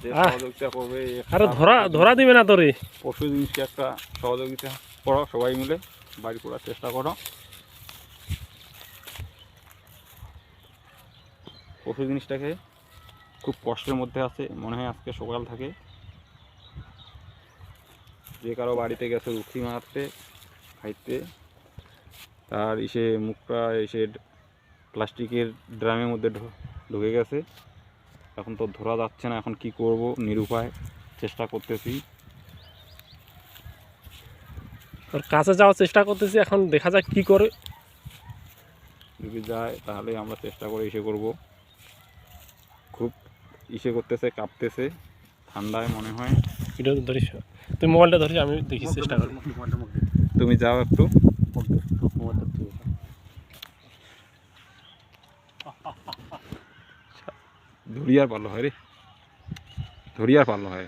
যে সহযোগিতা করবে, আরে ধরা দিবে না তোরে। পশু জিনিসকে একটা সহযোগিতা করো, সবাই মিলে বাড়ি করার চেষ্টা করো। পশু জিনিসটাকে খুব কষ্টের মধ্যে আছে, মনে হয় আজকে সকাল থেকে যে কারো বাড়িতে গেছে রুখি মারতে খাইতে, তার এসে মুখটা এসে প্লাস্টিকের ড্রামের মধ্যে ঢুকে গেছে। এখন তো ধরা যাচ্ছে না, এখন কি করব, নিরুপায় চেষ্টা করতেছি। ওর কাছে যাওয়ার চেষ্টা করতেছি, এখন দেখা যাক কি করে। যদি যায় তাহলে আমরা চেষ্টা করে ইসে করব। খুব ইসে করতেছে, কাঁপতেছে, ঠান্ডায় মনে হয়। ভিডিও ধরিস, তুই মোবাইলটা ধরিস, আমি দেখি চেষ্টা করি। তুমি যাও একটু। ধরিয়ার পারলো হয় রে, ধরিয়ার পারলো হয়।